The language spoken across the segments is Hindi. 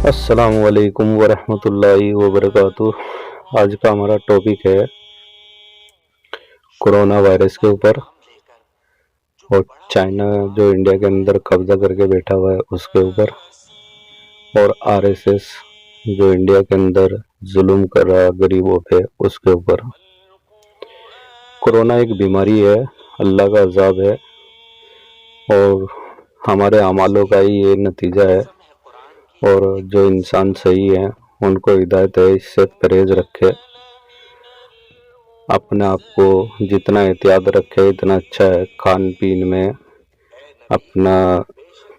अस्सलामुअलैकुम वरहमतुल्लाहि वबरकातुह। आज का हमारा टॉपिक है कोरोना वायरस के ऊपर और चाइना जो इंडिया के अंदर कब्जा करके बैठा हुआ है उसके ऊपर, और आरएसएस जो इंडिया के अंदर जुल्म कर रहा है गरीबों पे उसके ऊपर। कोरोना एक बीमारी है, अल्लाह का अजाब है और हमारे अमालों का ही ये नतीजा है। और जो इंसान सही है उनको हिदायत है इससे परहेज रखे, अपने आप को जितना एहतियात रखे इतना अच्छा है। खान पीन में अपना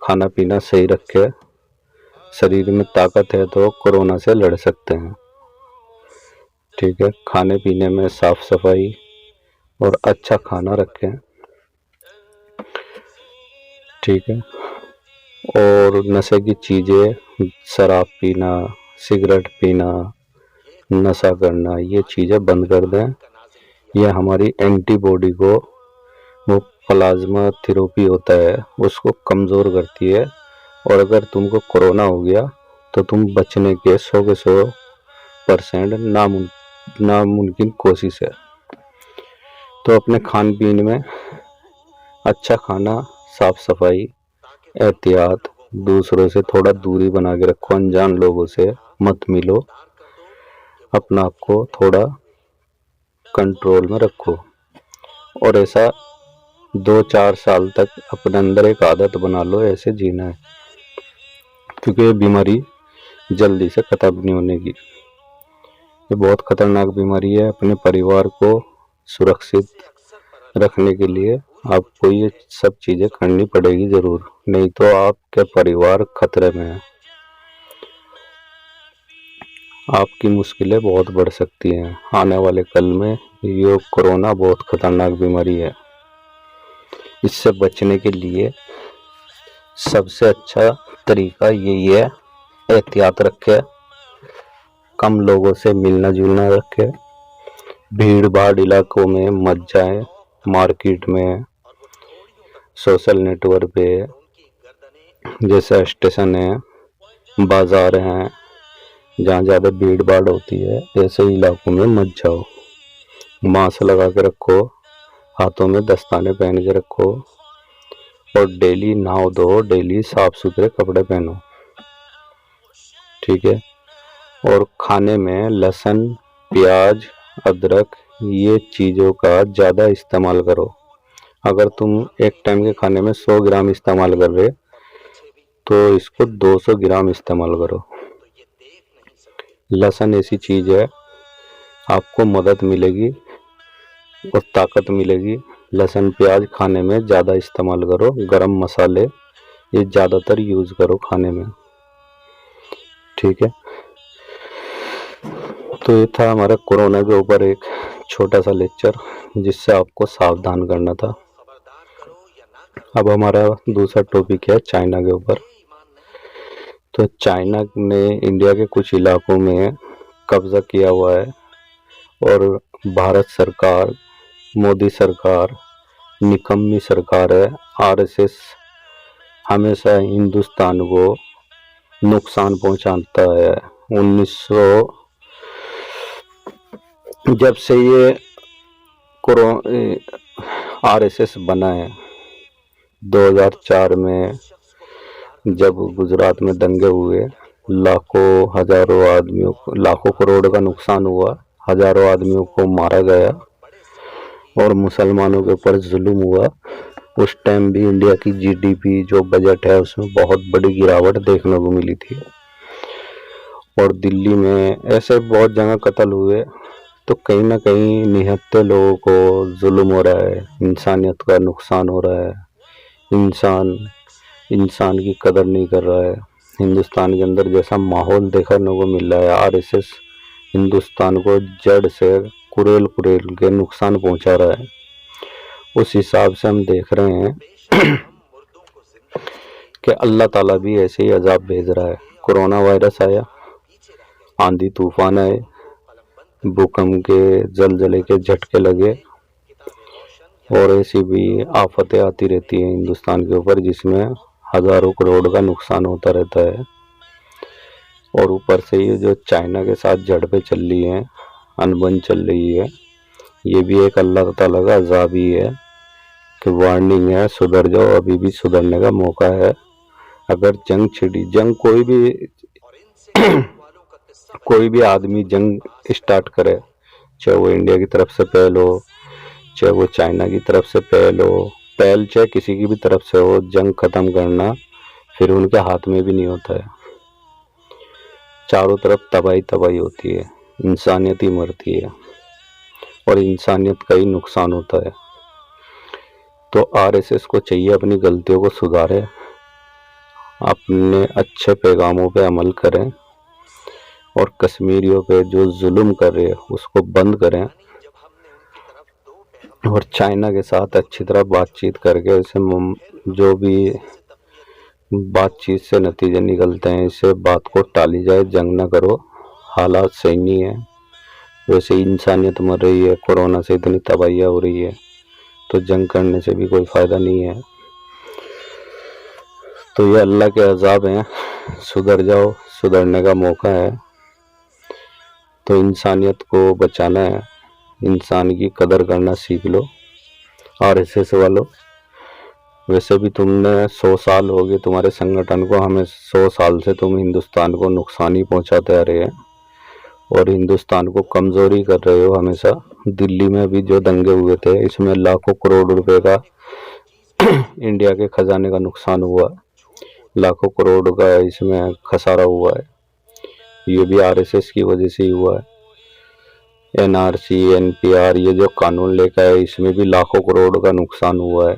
खाना पीना सही रखे, शरीर में ताकत है तो कोरोना से लड़ सकते हैं। ठीक है, खाने पीने में साफ सफाई और अच्छा खाना रखें। ठीक है, और नशे की चीज़ें, शराब पीना, सिगरेट पीना, नशा करना, ये चीज़ें बंद कर दें। यह हमारी एंटीबॉडी को, वो प्लाज्मा थेरेपी होता है, उसको कमज़ोर करती है। और अगर तुमको कोरोना हो गया तो तुम बचने के 100 के 100% नामुमकिन कोशिश है। तो अपने खान पीन में अच्छा खाना, साफ सफाई, एहतियात, दूसरों से थोड़ा दूरी बना के रखो, अनजान लोगों से मत मिलो, अपना आप को थोड़ा कंट्रोल में रखो। और ऐसा 2-4 साल तक अपने अंदर एक आदत बना लो ऐसे जीना है, क्योंकि ये बीमारी जल्दी से खत्म नहीं होने की। ये बहुत खतरनाक बीमारी है। अपने परिवार को सुरक्षित रखने के लिए आपको ये सब चीज़ें करनी पड़ेगी ज़रूर, नहीं तो आपके परिवार खतरे में है। आपकी मुश्किलें बहुत बढ़ सकती हैं आने वाले कल में। ये कोरोना बहुत खतरनाक बीमारी है। इससे बचने के लिए सबसे अच्छा तरीका यही है, एहतियात रखें, कम लोगों से मिलना जुलना रखें, भीड़ भाड़ इलाकों में मत जाएं, मार्केट में, सोशल नेटवर्क पे, जैसे स्टेशन है, बाजार हैं, जहाँ ज़्यादा भीड़ भाड़ होती है, ऐसे इलाकों में मत जाओ। मास्क लगा के रखो, हाथों में दस्ताने पहन के रखो और डेली नहाओ धो, डेली साफ सुथरे कपड़े पहनो। ठीक है, और खाने में लहसुन, प्याज, अदरक, ये चीज़ों का ज़्यादा इस्तेमाल करो। अगर तुम एक टाइम के खाने में 100 ग्राम इस्तेमाल कर रहे तो इसको 200 ग्राम इस्तेमाल करो। लहसुन ऐसी चीज़ है, आपको मदद मिलेगी और ताकत मिलेगी। लहसुन प्याज खाने में ज़्यादा इस्तेमाल करो। गरम मसाले ये ज़्यादातर यूज़ करो खाने में। ठीक है, तो ये था हमारा कोरोना के ऊपर एक छोटा सा लेक्चर जिससे आपको सावधान करना था। अब हमारा दूसरा टॉपिक है चाइना के ऊपर। तो चाइना ने इंडिया के कुछ इलाकों में कब्जा किया हुआ है और भारत सरकार, मोदी सरकार निकम्मी सरकार है। आरएसएस हमेशा हिंदुस्तान को नुकसान पहुंचाता है। 1900 जब से ये आरएसएस बना है, 2004 में जब गुजरात में दंगे हुए, लाखों हजारों आदमियों को, लाखों करोड़ का नुकसान हुआ, हजारों आदमियों को मारा गया और मुसलमानों के ऊपर जुल्म हुआ। उस टाइम भी इंडिया की जीडीपी जो बजट है उसमें बहुत बड़ी गिरावट देखने को मिली थी। और दिल्ली में ऐसे बहुत जगह कत्ल हुए। तो कहीं ना कहीं निहत्थे लोगों को जुल्म हो रहा है, इंसानियत का नुकसान हो रहा है, इंसान की कदर नहीं कर रहा है। हिंदुस्तान के अंदर जैसा माहौल देखने को मिल रहा है, आरएसएस हिंदुस्तान को जड़ से कुरेल कुरेल के नुकसान पहुंचा रहा है। उस हिसाब से हम देख रहे हैं कि अल्लाह ताला भी ऐसे ही अजाब भेज रहा है। कोरोना वायरस आया, आंधी तूफान आए, भूकंप के, जलजले के झटके लगे और ऐसी भी आफतें आती रहती हैं हिंदुस्तान के ऊपर जिसमें हजारों करोड़ का नुकसान होता रहता है। और ऊपर से ये जो चाइना के साथ झड़पें चल रही हैं, अनबन चल रही है, ये भी एक अल्लाह ताला का अज़ाब ही है कि वार्निंग है, सुधर जाओ, अभी भी सुधरने का मौका है। अगर जंग छिड़ी, जंग कोई भी आदमी जंग स्टार्ट करे, चाहे वो इंडिया की तरफ से पहल हो, चाहे वो चाइना की तरफ से पहल हो, पहल चाहे किसी की भी तरफ से हो, जंग ख़त्म करना फिर उनके हाथ में भी नहीं होता है। चारों तरफ तबाही तबाही होती है, इंसानियत ही मरती है और इंसानियत का ही नुकसान होता है। तो आरएसएस को चाहिए अपनी गलतियों को सुधारे, अपने अच्छे पैगामों पे अमल करें और कश्मीरियों पे जो जुल्म कर रहे हैं उसको बंद करें और चाइना के साथ अच्छी तरह बातचीत करके इसे जो भी बातचीत से नतीजे निकलते हैं इसे बात को टाली जाए। जंग ना करो, हालात सही नहीं है, वैसे ही इंसानियत मर रही है, कोरोना से इतनी तबाहियाँ हो रही है, तो जंग करने से भी कोई फ़ायदा नहीं है। तो ये अल्लाह के अज़ाब हैं, सुधर जाओ, सुधरने का मौका है। तो इंसानियत को बचाना है, इंसान की कदर करना सीख लो आरएसएस वालों। वैसे भी तुमने 100 साल हो गए तुम्हारे संगठन को, हमें 100 साल से तुम हिंदुस्तान को नुकसान ही पहुंचाते आ रहे हैं और हिंदुस्तान को कमज़ोरी कर रहे हो हमेशा। दिल्ली में भी जो दंगे हुए थे इसमें लाखों करोड़ रुपए का इंडिया के खजाने का नुकसान हुआ, लाखों करोड़ का इसमें खसारा हुआ है, ये भी आरएसएस की वजह से ही हुआ है। एनआरसी, एनपीआर, ये जो कानून लेकर आए इसमें भी लाखों करोड़ का नुकसान हुआ है,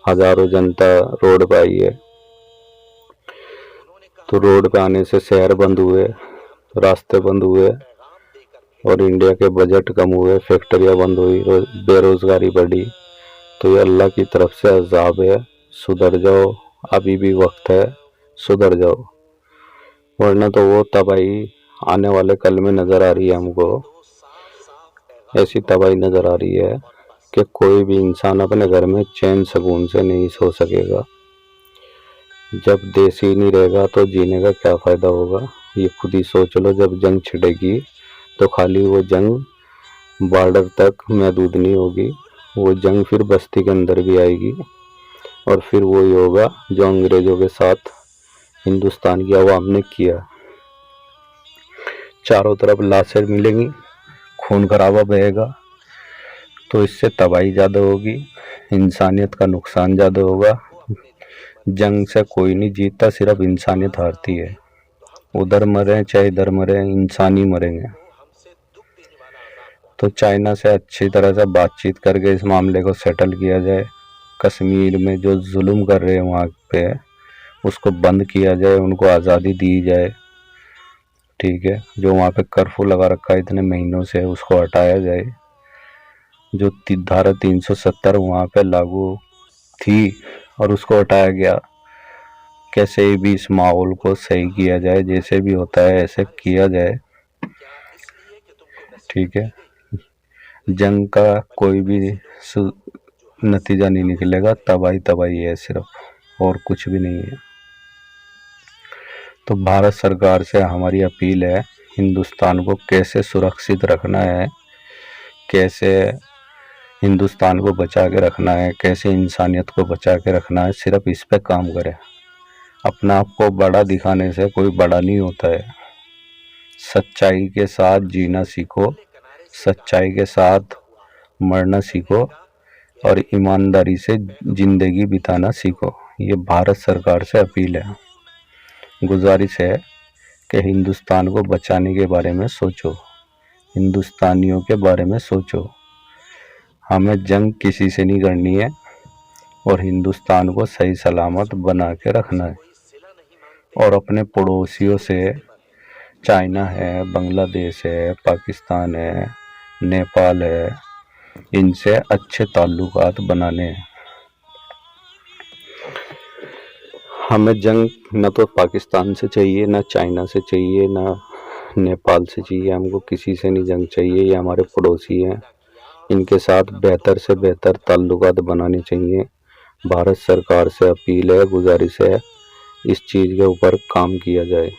हजारों जनता रोड पे आई है। तो रोड पे आने से शहर बंद हुए, रास्ते बंद हुए और इंडिया के बजट कम हुए, फैक्ट्रियां बंद हुई, बेरोजगारी बढ़ी। तो ये अल्लाह की तरफ से अज़ाब है, सुधर जाओ, अभी भी वक्त है, सुधर जाओ, वरना तो वो तबाही आने वाले कल में नज़र आ रही है। हमको ऐसी तबाही नज़र आ रही है कि कोई भी इंसान अपने घर में चैन सुकून से नहीं सो सकेगा। जब देश ही नहीं रहेगा तो जीने का क्या फ़ायदा होगा, ये खुद ही सोच लो। जब जंग छिड़ेगी तो खाली वो जंग बॉर्डर तक महदूद नहीं होगी, वो जंग फिर बस्ती के अंदर भी आएगी और फिर वही होगा जो अंग्रेज़ों के साथ हिंदुस्तान की आवाम ने किया। चारों तरफ लाशें मिलेंगी, खून खराबा बहेगा, तो इससे तबाही ज़्यादा होगी, इंसानियत का नुकसान ज़्यादा होगा। जंग से कोई नहीं जीतता, सिर्फ इंसानियत हारती है। उधर मरे चाहे इधर मरे, इंसान ही मरेंगे। तो चाइना से अच्छी तरह से बातचीत करके इस मामले को सेटल किया जाए। कश्मीर में जो जुल्म कर रहे हैं वहाँ पे उसको बंद किया जाए, उनको आज़ादी दी जाए, ठीक है। जो वहाँ पे कर्फ्यू लगा रखा है इतने महीनों से उसको हटाया जाए। जो धारा 370 वहाँ पे लागू थी और उसको हटाया गया, कैसे भी इस माहौल को सही किया जाए, जैसे भी होता है ऐसे किया जाए, ठीक है। जंग का कोई भी नतीजा नहीं निकलेगा, तबाही तबाही है सिर्फ, और कुछ भी नहीं है। तो भारत सरकार से हमारी अपील है, हिंदुस्तान को कैसे सुरक्षित रखना है, कैसे हिंदुस्तान को बचा के रखना है, कैसे इंसानियत को बचा के रखना है, सिर्फ इस पे काम करें। अपना आप को बड़ा दिखाने से कोई बड़ा नहीं होता है। सच्चाई के साथ जीना सीखो, सच्चाई के साथ मरना सीखो और ईमानदारी से ज़िंदगी बिताना सीखो। ये भारत सरकार से अपील है, गुजारिश है कि हिंदुस्तान को बचाने के बारे में सोचो, हिंदुस्तानियों के बारे में सोचो। हमें जंग किसी से नहीं करनी है और हिंदुस्तान को सही सलामत बना के रखना है। और अपने पड़ोसियों से, चाइना है, बांग्लादेश है, पाकिस्तान है, नेपाल है, इनसे अच्छे ताल्लुकात बनाने हैं। हमें जंग न तो पाकिस्तान से चाहिए, ना चाइना से चाहिए, ना नेपाल से चाहिए, हमको किसी से नहीं जंग चाहिए। ये हमारे पड़ोसी हैं, इनके साथ बेहतर से बेहतर ताल्लुकात बनाने चाहिए। भारत सरकार से अपील है, गुजारिश है, इस चीज़ के ऊपर काम किया जाए।